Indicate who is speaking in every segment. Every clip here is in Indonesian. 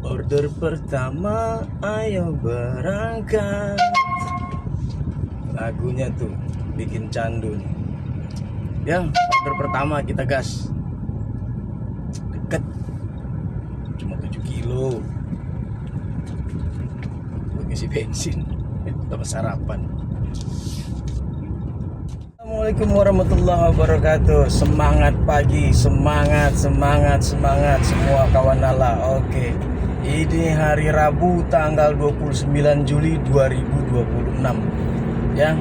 Speaker 1: Order pertama, ayo berangkat. Lagunya tuh bikin candu nih. Ya, order pertama kita gas. Deket. Cuma 7 kilo. Buat ngisi bensin. Tambah sarapan. Assalamualaikum warahmatullahi wabarakatuh. Semangat pagi, semangat semua kawan Nala. Oke. Ini hari Rabu tanggal 29 Juli 2026. Ya.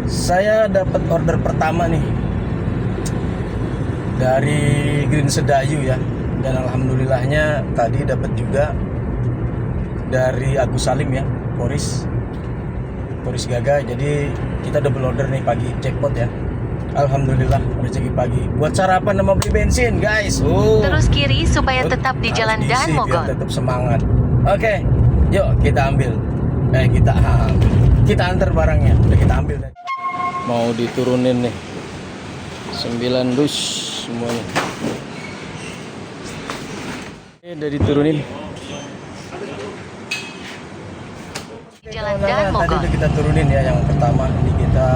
Speaker 1: Saya dapat order pertama nih dari Green Sedayu ya. Dan alhamdulillahnya tadi dapat juga dari Agus Salim ya, Poris Gaga. Jadi kita double order nih pagi, jackpot ya. Alhamdulillah rezeki pagi. Buat sarapan sama beli bensin guys.
Speaker 2: Terus kiri supaya tetap di Jalan Dan Mogot.
Speaker 1: Tetap semangat. Oke, yuk kita ambil. Kita antar barangnya. Udah kita ambil. Mau diturunin nih. 9 dus semuanya. Ini udah diturunin.
Speaker 2: Jalan Dan Mogot.
Speaker 1: Tadi udah kita turunin ya yang pertama. Ini kita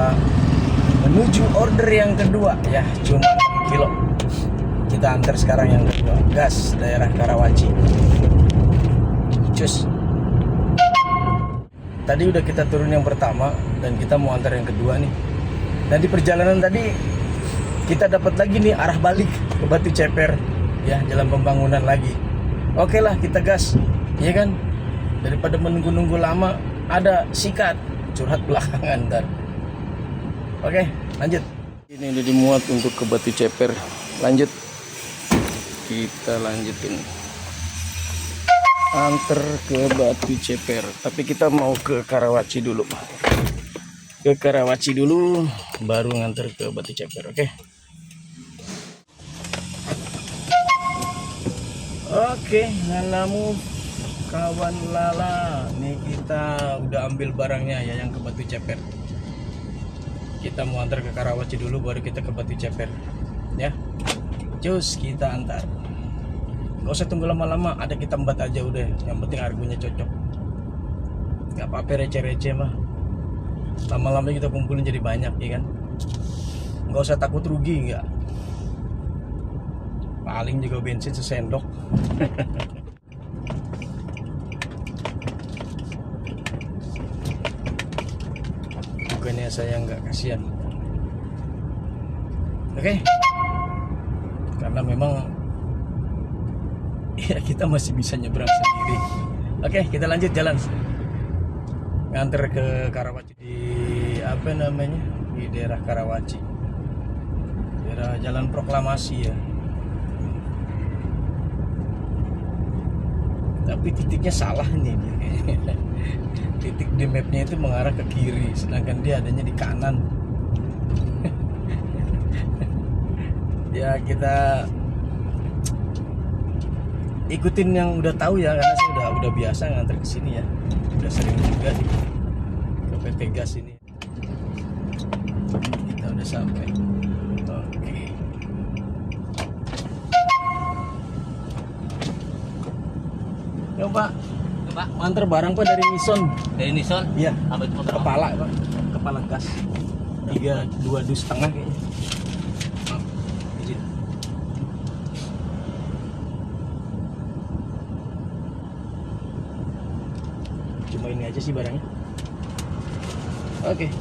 Speaker 1: menuju order yang kedua ya, cuma 6 kilo. Kita antar sekarang yang kedua, gas daerah Karawaci. Cus. Tadi udah kita turun yang pertama dan kita mau antar yang kedua nih. Dan di perjalanan tadi kita dapat lagi nih arah balik ke Batu Ceper ya, jalan pembangunan lagi. Oke lah kita gas, iya kan? Daripada menunggu-nunggu lama, ada sikat curhat belakangan ntar. Oke, lanjut. Ini udah dimuat untuk ke Batu Ceper. Lanjut. Kita lanjutin. Antar ke Batu Ceper. Tapi kita mau ke Karawaci dulu. Ke Karawaci dulu, baru nganter ke Batu Ceper. Oke. Oke, ngalamu kawan Lala. Nih kita udah ambil barangnya ya yang ke Batu Ceper. Kita mau antar ke Karawaci dulu, baru kita ke Batu Ceper ya. Cus, kita antar. Gak usah tunggu lama-lama, ada kita embat aja udah. Yang penting harganya cocok. Gak apa-apa receh-receh mah. Lama-lama kita kumpulin jadi banyak ya kan. Gak usah takut rugi enggak. Paling juga bensin sesendok. Bukannya saya nggak kasihan. Oke. Karena memang ya kita masih bisa nyebrang sendiri. Oke, kita lanjut jalan. Nganter ke Karawaci di apa namanya? Di daerah Karawaci. Daerah Jalan Proklamasi ya. Tapi titiknya salah nih. Titik di mapnya itu mengarah ke kiri, sedangkan dia adanya di kanan. Ya kita ikutin yang udah tahu ya, karena saya udah biasa nganter ke sini ya, udah sering juga di ke PT Gas ini. Kita udah sampai. Oke. Yo Pak.
Speaker 3: Pak,
Speaker 1: Manter barang Pak dari Nison.
Speaker 3: dari Nison?
Speaker 1: Iya.
Speaker 3: Apa itu motor?
Speaker 1: Kepala Pak. Kepala gas. 2 dus setengah kayaknya. Maaf, izin. Cuma ini aja sih barangnya. Oke.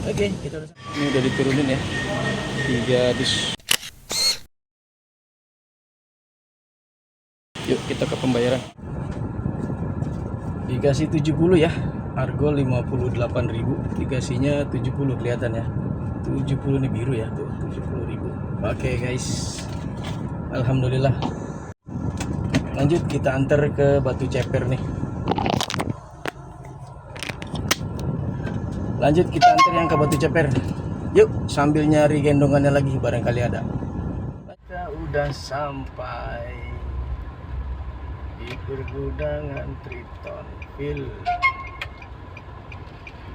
Speaker 1: Oke, kita udah. Ini udah diturunin ya. 3 dus. Yuk kita ke pembayaran. Dikasih 70 ya. Argo 58.000, dikasihnya 70, kelihatan ya. 70 nih biru ya, tuh 70.000. Oke guys. Alhamdulillah. Lanjut kita antar ke Batu Ceper nih. Lanjut kita antar yang ke Batu Ceper. Yuk sambil nyari gendongannya lagi, barangkali ada. Kita udah sampai di pergudangan Triton Hill.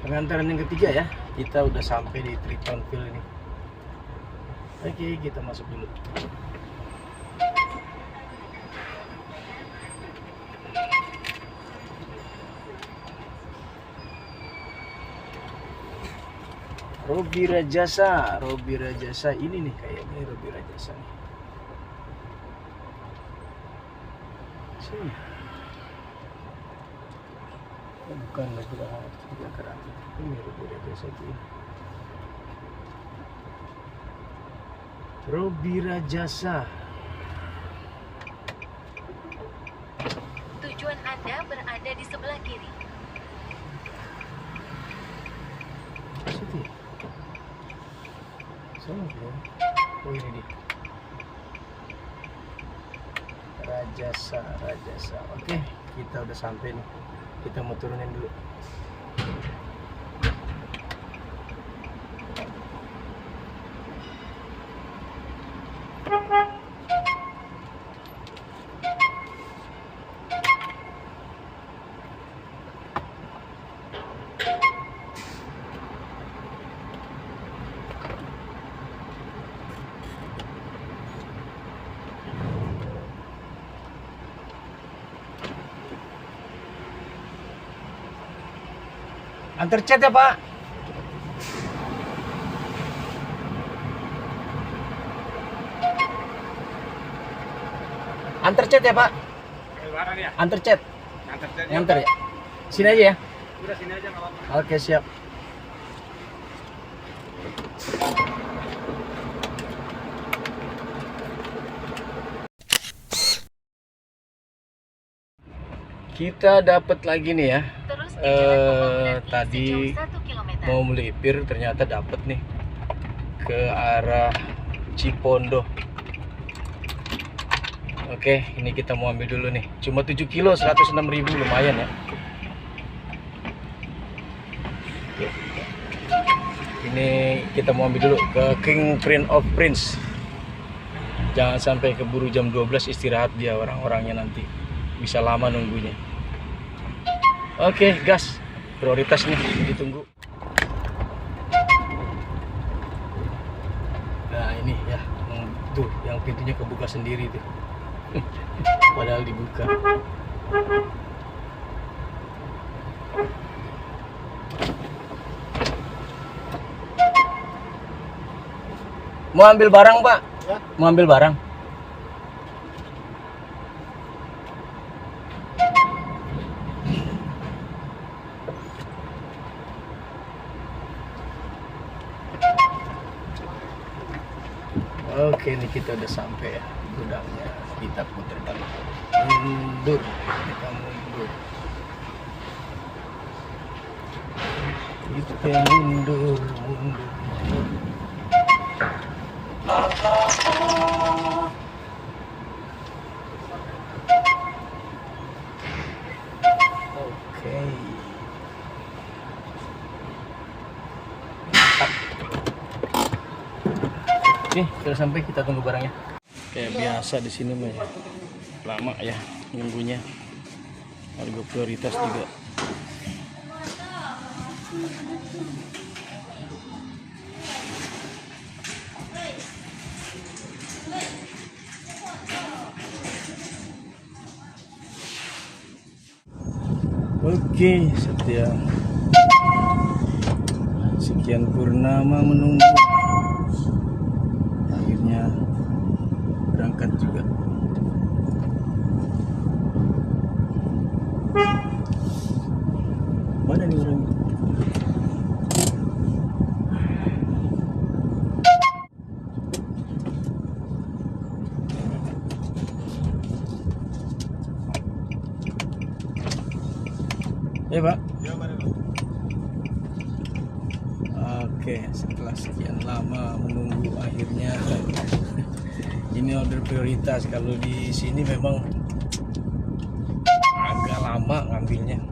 Speaker 1: Pengantaran yang ketiga ya. Kita udah sampai di Triton Hill ini. Oke, kita masuk dulu. Robi Rajasa ini nih kayaknya Robi Rajasa nih. Sini. Oh, bukan Robi Rajasa, ini Robi Rajasa ini. Robi Rajasa.
Speaker 2: Tujuan Anda berada di sebelah kiri.
Speaker 1: Situ. Sana bro. Oh ini dia. Rajasa. Oke, kita udah sampai nih. Kita mau turunin dulu. Antar chat ya Pak. Antar chat ya Pak. Antar chat. Antar ya. Sini aja ya.
Speaker 3: Udah sini aja nggak apa-apa.
Speaker 1: Oke siap. Kita dapat lagi nih ya.
Speaker 2: Terus di Jalan Mogok nanti
Speaker 1: Tadi
Speaker 2: sejauh 1 kilometer.
Speaker 1: mau melipir ternyata dapat nih ke arah Cipondo. Oke, ini kita mau ambil dulu nih. Cuma 7 kilo 106.000, lumayan ya. Ini kita mau ambil dulu ke King Prince of Prince. Jangan sampai keburu jam 12 istirahat dia orang-orangnya nanti. Bisa lama nunggunya. Oke, gas. Prioritas nih ditunggu. Nah, ini ya. Tuh, yang pintunya kebuka sendiri tuh. Padahal dibuka. Mau ambil barang, Pak?
Speaker 3: Ya.
Speaker 1: Mau ambil barang? Oke, ini kita udah sampai ya gudangnya. Kita putar balik. Mundur. Kita mundur. Kita mundur. Oke. Oke, sudah sampai, kita tunggu barangnya. Kayak biasa di sini mah ya. Lama ya nunggunya. Harga prioritas juga. Oke, sekian purnama menunggu. Akhirnya berangkat juga. Mana nih orang? Ya Pak.
Speaker 3: Ya, mari.
Speaker 1: Oke, setelah sekian lama menunggu akhirnya ini order prioritas. Kalau di sini memang agak lama ngambilnya.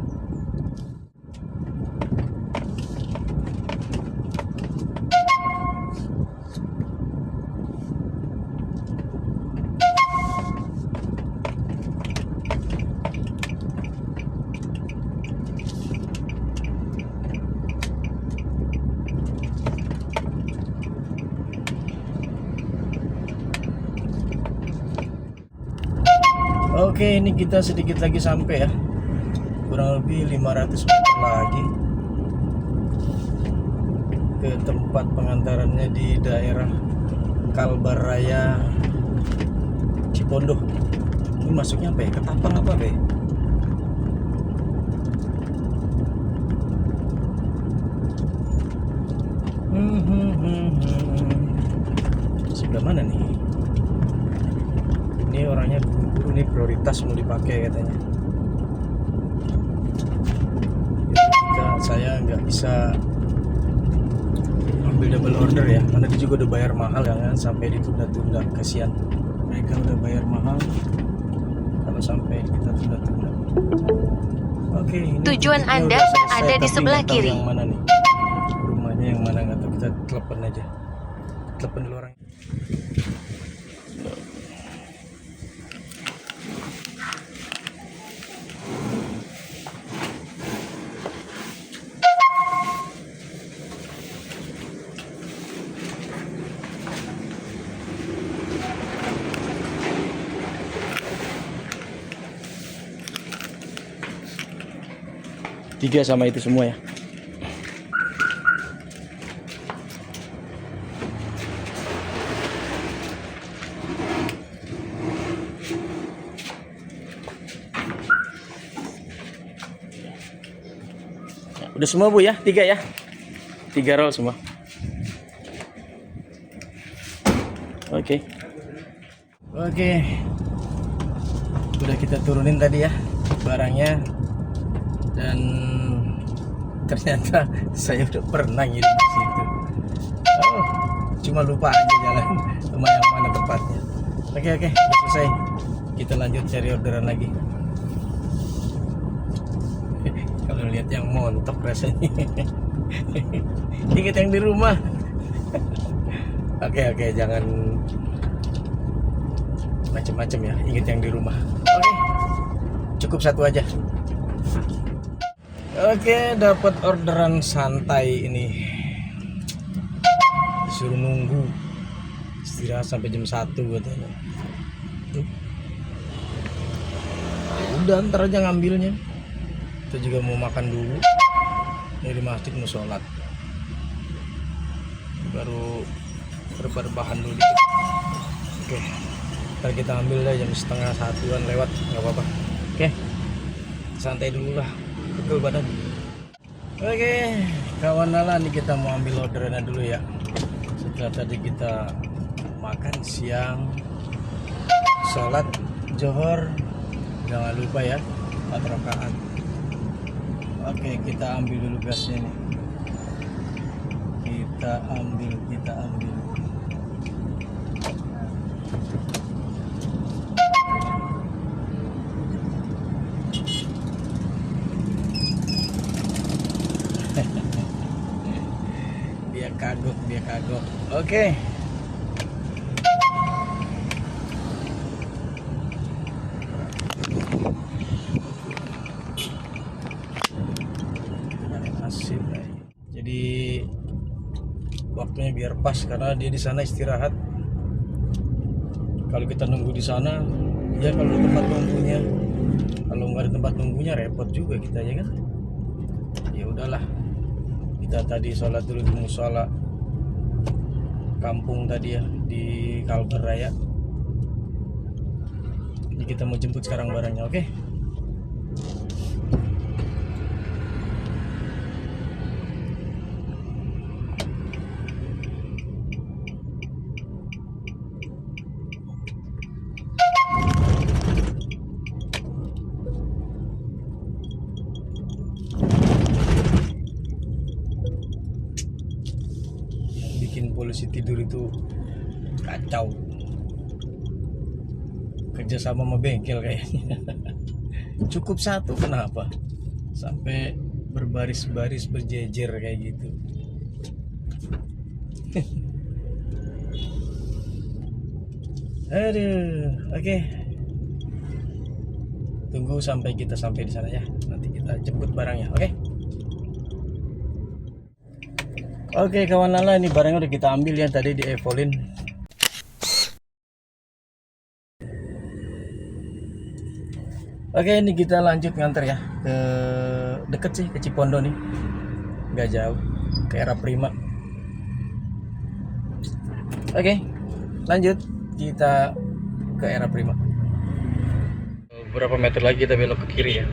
Speaker 1: Oke, ini kita sedikit lagi sampai ya. Kurang lebih 500 meter lagi ke tempat pengantarannya di daerah Kalbar Raya Cipondo. Ini masuknya apa ya? Ketapang apa be? Sebelah mana nih? Ini orangnya buru-buru nih, prioritas mau dipakai katanya. Saya nggak bisa ambil double order ya, karena dia juga udah bayar mahal, jangan sampai ditunda-tunda, kasihan mereka udah bayar mahal kalau sampai kita tunda-tunda. Oke, ini
Speaker 2: Tujuan
Speaker 1: titiknya
Speaker 2: Anda
Speaker 1: udah selesai,
Speaker 2: berada di
Speaker 1: tapi
Speaker 2: sebelah
Speaker 1: nggak tahu
Speaker 2: kiri.
Speaker 1: yang mana nih, rumahnya yang mana nggak tahu. Kita telepon aja, telepon dulu orangnya. Tiga sama itu semua ya. Udah semua Bu ya, tiga ya. 3 roll semua. Oke. Udah kita turunin tadi ya barangnya. Dan ternyata saya udah pernah ngirim di situ. Oh, cuma lupa aja jalan sama yang mana tepatnya. Oke, udah selesai. Kita lanjut cari orderan lagi. Kalau lihat yang montok rasanya. Ingat yang di rumah. Oke, jangan macem-macem ya. Ingat yang di rumah. Oke, cukup satu aja. Oke, dapat orderan santai ini. Disuruh nunggu istirahat sampai jam 1 katanya. Udah ntar aja ngambilnya. Kita juga mau makan dulu. Dari masjid mau sholat. Baru berbahan dulu dikit. Oke, ntar kita ambil deh jam 12:30-an lewat, nggak apa-apa. Oke, santai dulu lah. Betul badan. Oke, kawan Nala, nih kita mau ambil orderannya dulu ya. Setelah tadi kita makan siang, sholat Johor, jangan lupa ya 4 rakaat. Oke, kita ambil dulu gasnya nih. Kita ambil. Dia kagok. Oke. Asik. Jadi waktunya biar pas karena dia di sana istirahat. Kalau kita nunggu di sana, ya kalau di tempat nunggunya, kalau nggak ada tempat nunggunya repot juga kita ya kan. Ya udahlah. Kita tadi sholat dulu di musola kampung tadi ya di Kalbar Raya. Ini kita mau jemput sekarang barangnya, oke? masih tidur itu kacau. Kerjasama sama bengkel kayaknya. Cukup satu, kenapa sampai berbaris-baris berjejer kayak gitu. Aduh, oke. Tunggu sampai kita sampai di sana ya. Nanti kita jemput barangnya, oke? Oke kawan Lala, ini barangnya udah kita ambil ya tadi di Evolin. Oke, ini kita lanjut nganter ya ke deket sih, ke Cipondo nih, nggak jauh, ke Era Prima. Oke, lanjut kita ke Era Prima. Beberapa meter lagi kita belok ke kiri ya.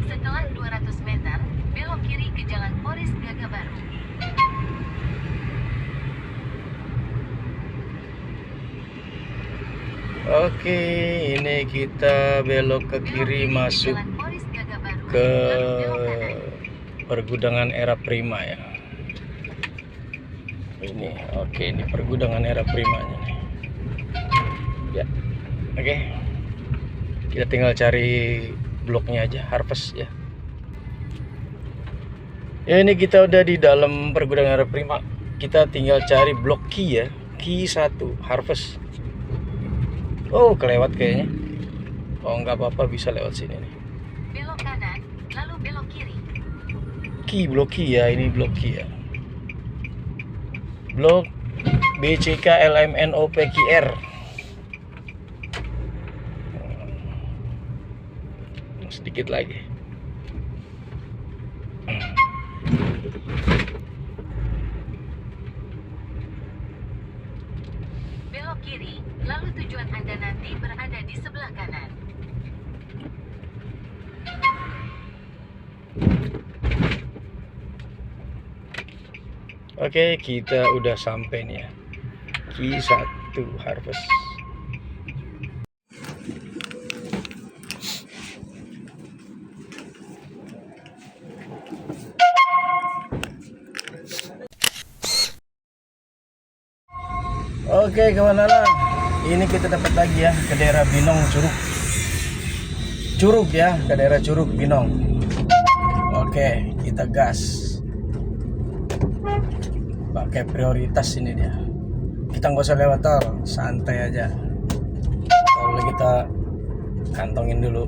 Speaker 2: Setelah 200 meter, belok kiri ke Jalan Poris Gagabaru.
Speaker 1: Oke, ini kita belok ke kiri masuk
Speaker 2: Jalan Poris Gagabaru,
Speaker 1: ke
Speaker 2: lalu belok kanan.
Speaker 1: pergudangan Era Prima ya. Ini, oke, ini pergudangan Era Primanya nih. Ya, oke. Kita tinggal cari bloknya aja, Harvest ya. Ya, ini kita udah di dalam pergudangan Era Prima. Kita tinggal cari blok key ya, key 1 Harvest. Oh, kelewat kayaknya. Oh, nggak apa-apa, bisa lewat sini nih.
Speaker 2: Belok kanan, lalu belok kiri.
Speaker 1: Blok key ya, ini blok key ya. Blok BCK LMNOPQR. Sedikit lagi.
Speaker 2: Belok kiri, lalu tujuan Anda nanti berada di sebelah kanan.
Speaker 1: Oke, kita udah sampai nih ya. Key 1 Harvest. Oke kawan Lala, ini kita dapat lagi ya ke daerah Binong Curug. Curug ya, ke daerah Curug Binong. Oke, kita gas. Pakai prioritas ini dia. Kita nggak usah lewat tol, santai aja. Kalau kita kantongin dulu.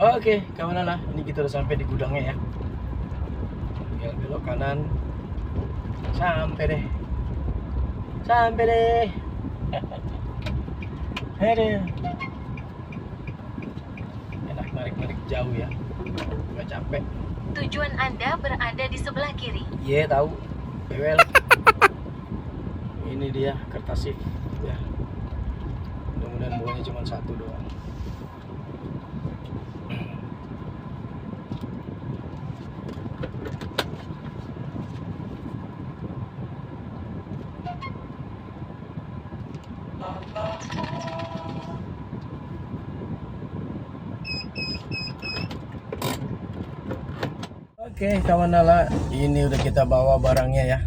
Speaker 1: Oke kawan Lala, ini kita udah sampai di gudangnya ya. Tinggal belok kanan. Sampai deh. Aduh. Enak narik jauh ya, nggak capek.
Speaker 2: Tujuan Anda berada di sebelah kiri.
Speaker 1: Iya tahu, bewel. Ini dia kertas shift ya. Mudah-mudahan buahnya cuma satu doang. Oke kawan Lala, ini udah kita bawa barangnya ya.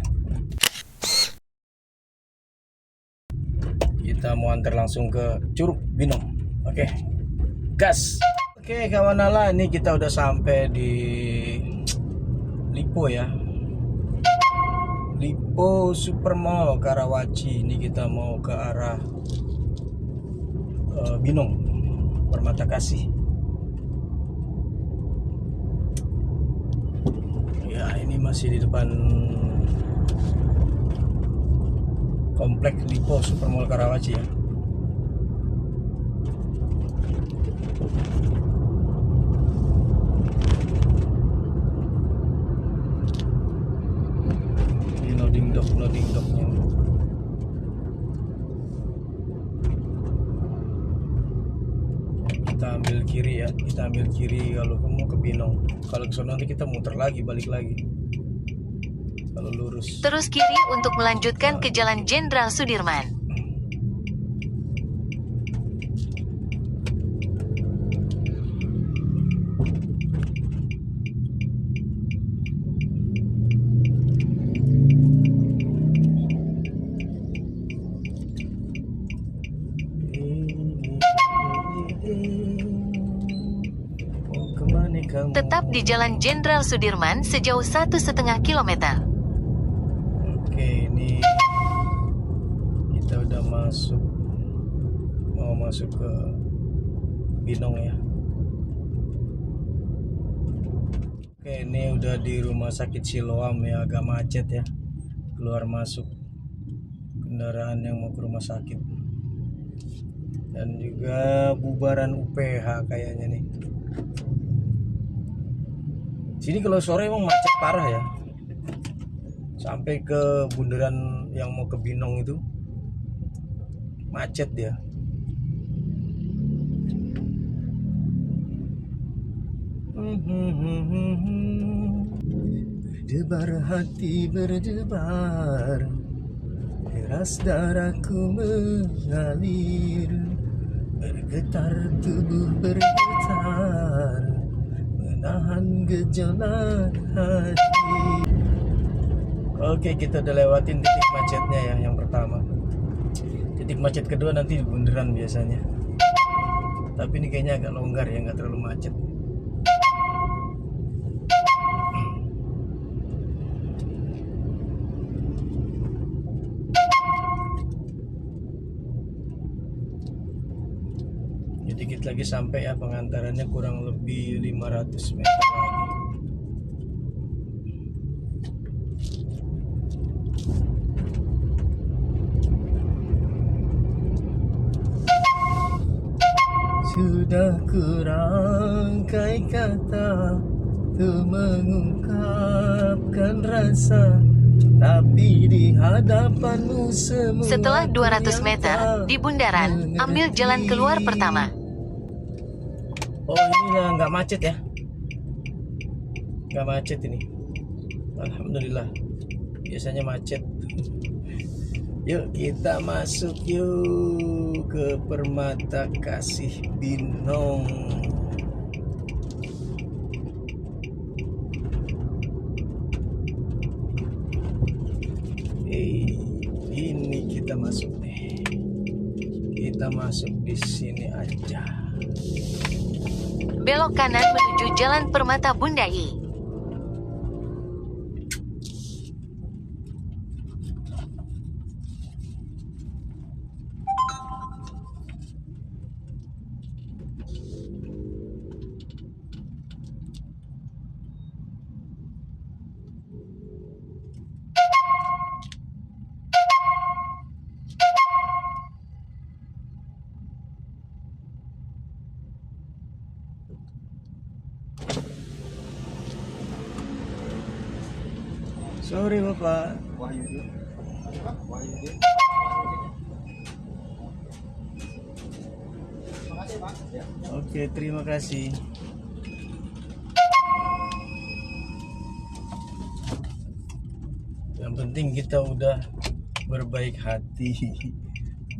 Speaker 1: Kita mau antar langsung ke Curug Binong. Oke, gas. Oke kawan Lala, ini kita udah sampai di Lipo ya. Lipo Supermall Karawaci. Ini kita mau ke arah Binong, Permata Kasih. Ya, ini masih di depan komplek Lipo Supermall Karawaci ya. Ini loading docknya. Kita ambil kiri ya, kalau kamu ke Binong. Kalau ke sana nanti kita muter lagi, balik lagi. Kalau lurus.
Speaker 2: Terus kiri untuk melanjutkan ke Jalan Jenderal Sudirman. Tetap di Jalan Jenderal Sudirman sejauh 1,5 kilometer.
Speaker 1: Oke, ini kita udah mau masuk ke Binong ya. Oke, ini udah di rumah sakit Siloam ya, agak macet ya. Keluar masuk kendaraan yang mau ke rumah sakit. Dan juga bubaran UPH kayaknya nih. Sini kalau sore emang macet parah ya. Sampai ke bundaran yang mau ke Binong itu macet dia. Berdebar hati berdebar, deras darahku mengalir, bergetar tubuh bergetar, menahan gejolak hati. Oke, kita udah lewatin titik macetnya ya, yang pertama. Titik macet kedua nanti di bundaran biasanya. Tapi ini kayaknya agak longgar ya, nggak terlalu macet. Dikit lagi sampai ya, pengantarannya kurang lebih 500 meter lagi. Sudah kurangkai kata untuk mengungkapkan rasa, tapi di hadapanmu semua.
Speaker 2: Setelah 200 meter di bundaran, ambil jalan keluar pertama.
Speaker 1: Oh, ini nggak macet ya, nggak macet ini, alhamdulillah. Biasanya macet. Yuk kita masuk yuk ke Permata Kasih Binong. Ini kita masuk nih. Kita masuk di sini aja.
Speaker 2: Belok kanan menuju Jalan Permata Bundai.
Speaker 1: Sorry Bapak. Oke, terima kasih. Yang penting kita udah berbaik hati,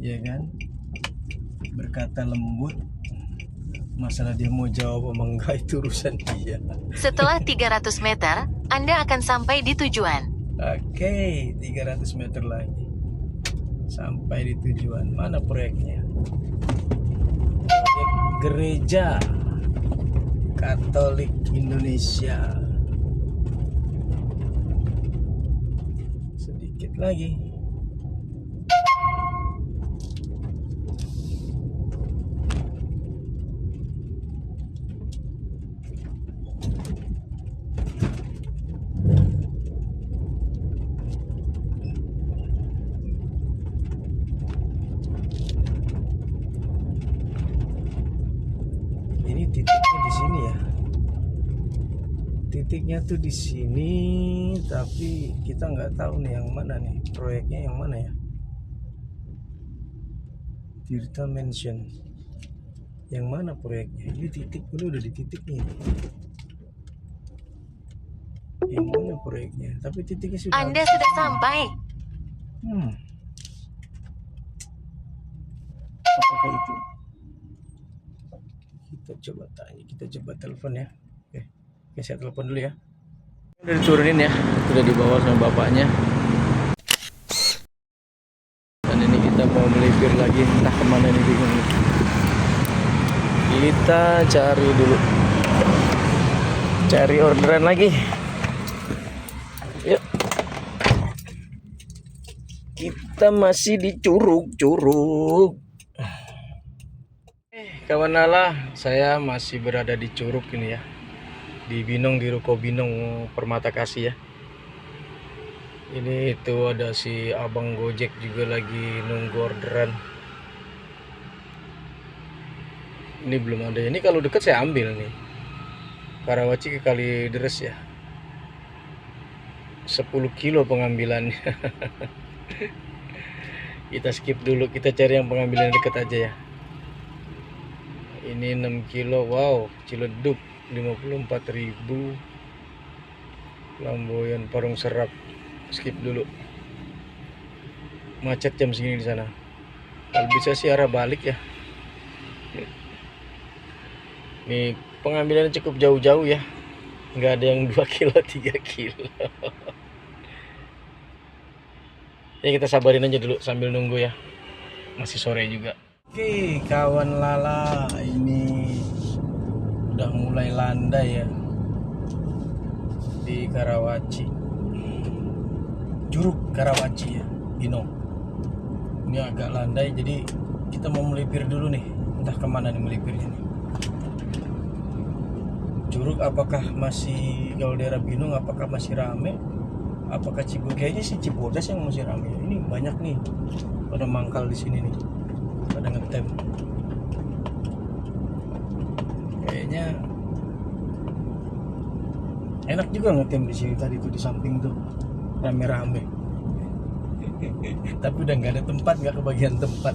Speaker 1: ya kan? Berkata lembut. Masalah dia mau jawab apa enggak itu urusan dia.
Speaker 2: Setelah 300 meter, Anda akan sampai di tujuan.
Speaker 1: Oke, 300 meter lagi sampai di tujuan. Mana proyeknya? Proyek Gereja Katolik Indonesia. Sedikit lagi. Ini titiknya di sini ya. Titiknya tuh di sini, tapi kita nggak tahu nih yang mana nih, proyeknya yang mana ya. Tirta Mansion. Yang mana proyeknya? Ini titik udah di titik nih. Yang mana proyeknya? Tapi titiknya sudah.
Speaker 2: Anda sudah sampai.
Speaker 1: Apakah itu? Kita coba tanya, kita coba telepon ya. Oke, saya telepon dulu ya. Udah diturunin ya, udah dibawa sama bapaknya. Dan ini kita mau melipir lagi, entah kemana nih bingung. Kita cari dulu. Cari orderan lagi. Yuk. Kita masih di Curug. Kawan Nala, saya masih berada di Curug ini ya. Di Binong, di Ruko Binong Permata Kasih ya. Ini itu ada si abang Gojek juga lagi nunggu orderan. Ini belum ada. Ini kalau deket saya ambil nih. Karawaci ke Kalideres ya. 10 kilo pengambilannya. Kita skip dulu, kita cari yang pengambilan dekat aja ya. Ini 6 kilo. Wow, Ciledug 54.000. Lamboyan Parung Serap. Skip dulu. Macet jam segini di sana. Kalau bisa sih arah balik ya. Nih pengambilannya cukup jauh-jauh ya. Nggak ada yang 2 kilo, 3 kilo. Ya kita sabarin aja dulu sambil nunggu ya. Masih sore juga. Oke kawan Lala, ini udah mulai landai ya di Karawaci, Curug Karawaci ya, Binong. Ini agak landai, jadi kita mau melipir dulu nih. Entah kemana nih melipirnya nih. Curug apakah masih, kalau daerah Binong apakah masih rame? Apakah Cibodas? Kayaknya sih Cibodas yang masih rame. Ini banyak nih pada mangkal di sini nih, pada ngetem. Kayaknya enak juga ngetem di sini. Tadi tuh di samping tuh rame-rame. Tapi udah nggak ada tempat, nggak kebagian tempat.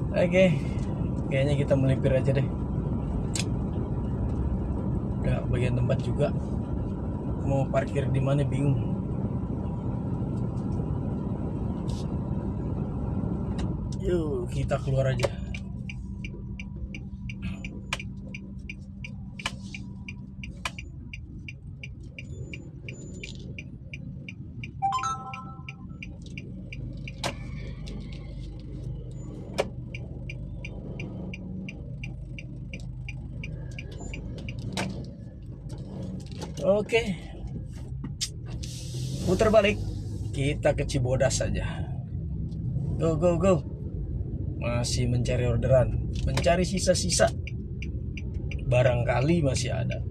Speaker 1: Oke, kayaknya kita melipir aja deh. Nggak kebagian tempat juga. Mau parkir di mana bingung. Yuk kita keluar aja. Oke, putar balik, kita ke Cibodas saja. Go. Masih mencari orderan, mencari sisa-sisa. Barangkali masih ada.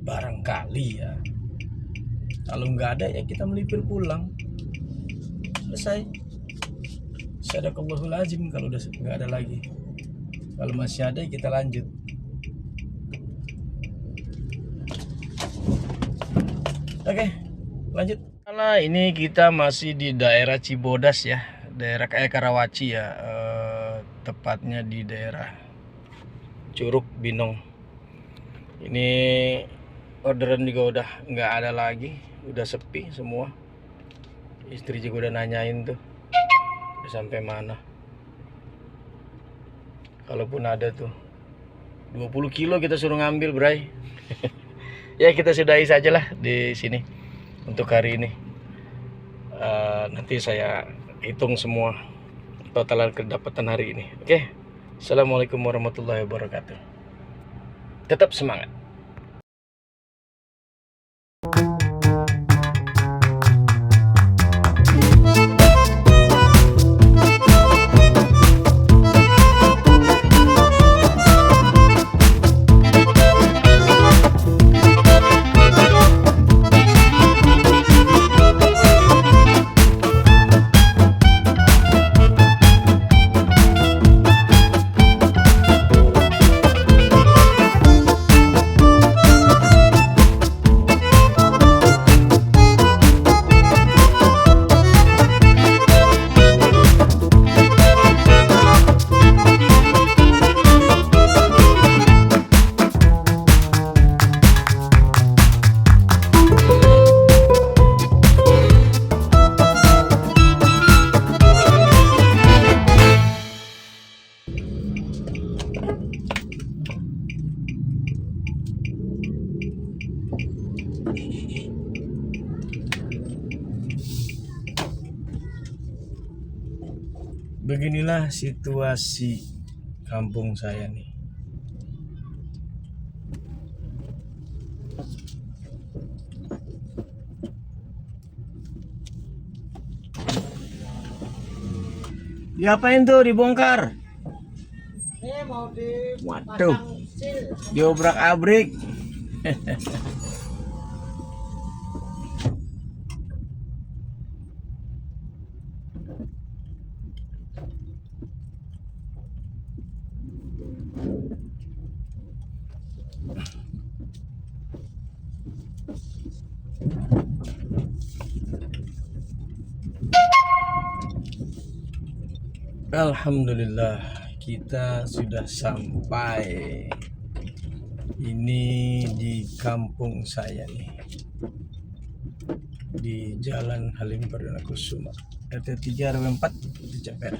Speaker 1: Barangkali ya. Kalau nggak ada ya kita melipir pulang. Selesai. Sadaqallahulazim kalau udah nggak ada lagi. Kalau masih ada kita lanjut. Oke, lanjut. Nah, ini kita masih di daerah Cibodas ya, daerah Karawaci ya, tepatnya di daerah Curug Binong. Ini orderan juga udah nggak ada lagi, udah sepi semua. Istri juga udah nanyain tuh, udah sampai mana. Kalaupun ada tuh 20 kilo kita suruh ngambil, bray. Ya kita sudahi sajalah di sini untuk hari ini. Nanti saya hitung semua total kedapatan hari ini. Oke. Assalamualaikum warahmatullahi wabarakatuh. Tetap semangat. Beginilah situasi kampung saya nih. Diapain tuh dibongkar?
Speaker 3: Ini mau
Speaker 1: Waduh,
Speaker 3: dipasang sil.
Speaker 1: diobrak-abrik. Alhamdulillah, kita sudah sampai. Ini di kampung saya nih, di Jalan Halim Perdana Kusuma, RT 3 RW 4 di Ceper.